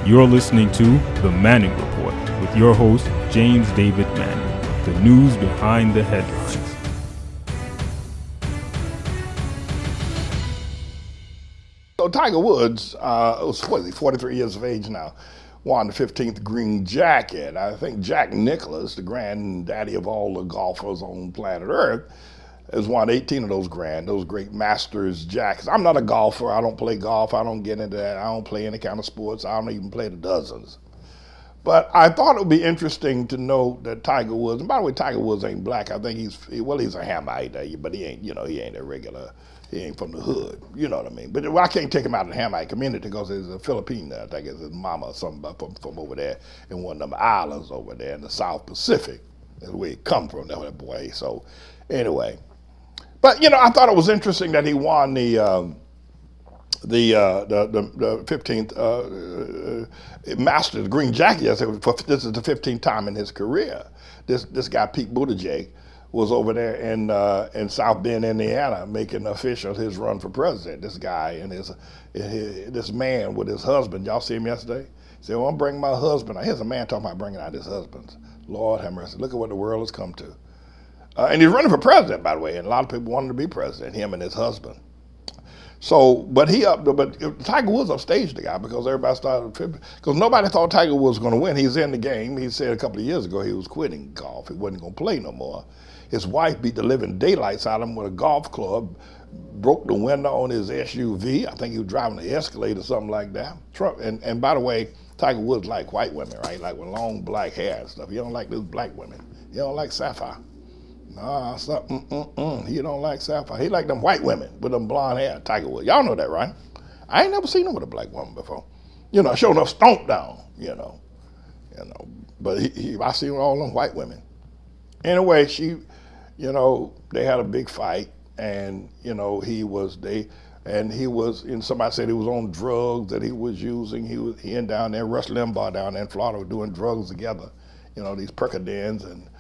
You're listening to The Manning Report with your host, James David Manning. The news behind the headlines. So Tiger Woods, was 43 years of age now, won the 15th green jacket. I think Jack Nicklaus, the granddaddy of all the golfers on planet Earth, has won 18 of those great Masters jackets. I'm not a golfer. I don't play golf. I don't get into that. I don't play any kind of sports. I don't even play the dozens. But I thought it would be interesting to know that Tiger Woods, and by the way, Tiger Woods ain't black. I think he's a Hamite, but he ain't a regular, he ain't from the hood, you know what I mean? But I can't take him out of the Hamite community because there's a Filipino, I think it's his mama or something from over there in one of them islands over there in the South Pacific. That's where he come from, that boy. So anyway. But, I thought it was interesting that he won the 15th Masters green jacket. This is the 15th time in his career. This guy, Pete Buttigieg, was over there in South Bend, Indiana, making official his run for president. This guy and this man with his husband, y'all see him yesterday? He said, well, I'm bringing my husband. Here's a man talking about bringing out his husband. Lord have mercy. Look at what the world has come to. And he's running for president, by the way, and a lot of people wanted to be president, him and his husband. So, but Tiger Woods upstaged the guy because everybody started, because nobody thought Tiger Woods was going to win. He's in the game. He said a couple of years ago he was quitting golf. He wasn't going to play no more. His wife beat the living daylights out of him with a golf club, broke the window on his SUV. I think he was driving the Escalade or something like that. And by the way, Tiger Woods like white women, right? Like with long black hair and stuff. He don't like those black women. He don't like sapphire. He don't like sapphire. He like them white women with them blonde hair, Tiger Woods. Y'all know that, right? I ain't never seen him with a black woman before. Sure enough, stomped down, But I seen all them white women. Anyway, they had a big fight, and somebody said he was on drugs that he was using. He and down there, Rush Limbaugh down there in Florida were doing drugs together. These Percodins and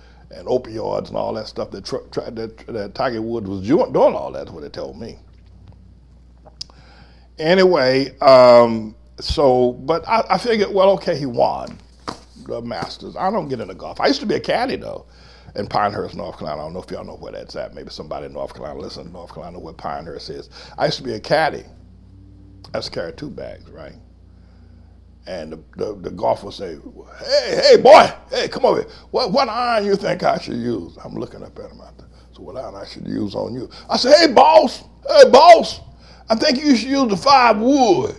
opioids and all that stuff that Tiger Woods was doing all that. That's what they told me. Anyway, but I figured, well, okay, he won the Masters. I don't get into golf. I used to be a caddy, though, in Pinehurst, North Carolina. I don't know if y'all know where that's at. Maybe somebody in North Carolina, listen to North Carolina, where Pinehurst is. I used to be a caddy. I used to carry 2 bags, right? And the golfer would say, hey, boy, hey, come over here. What iron you think I should use? I'm looking up at him out there. So what iron I should use on you? I said, hey, boss, I think you should use the 5 wood.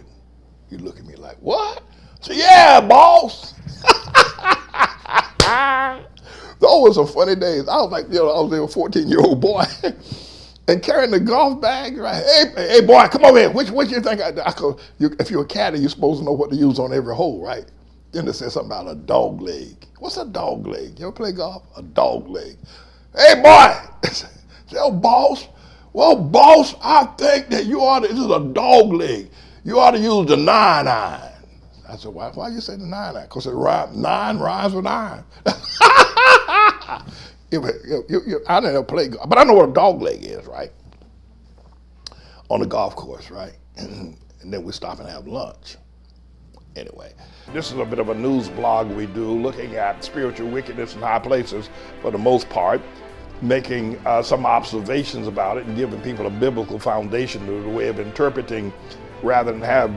You look at me like, what? I said, yeah, boss. Those were some funny days. I was like, I was a 14-year-old boy. And carrying the golf bag, right? Hey, boy, come over here. Which you think if you're a caddy, you're supposed to know what to use on every hole, right? Then they said something about a dog leg. What's a dog leg? You ever play golf? A dog leg. Hey, boy. Oh, boss. Well, boss, I think that this is a dog leg. You ought to use the 9 iron. I said, why you say the 9 iron? Because 9 rhymes with iron. I didn't play golf, but I know what a dog leg is, right? On the golf course, right? And then we stop and have lunch. Anyway, this is a bit of a news blog we do, looking at spiritual wickedness in high places for the most part, making some observations about it and giving people a biblical foundation to the way of interpreting, rather than have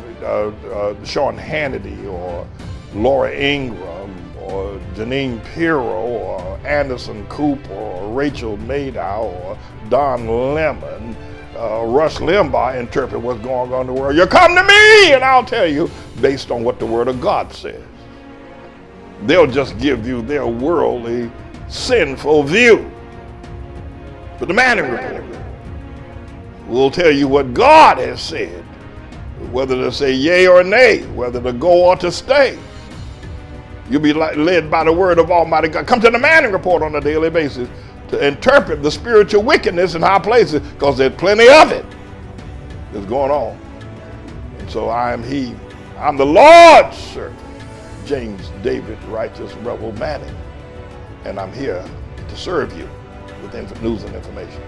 Sean Hannity or Laura Ingraham or Janine Pirro or Anderson Cooper or Rachel Maddow or Don Lemon, Rush Limbaugh interpret what's going on in the world. You come to me and I'll tell you based on what the Word of God says. They'll just give you their worldly, sinful view. But the Manning Report will tell you what God has said, whether to say yea or nay, whether to go or to stay. You'll be led by the word of Almighty God. Come to the Manning Report on a daily basis to interpret the spiritual wickedness in high places, because there's plenty of it that's going on. And so I'm the Lord's servant, James David Righteous Rebel Manning, and I'm here to serve you with news and information.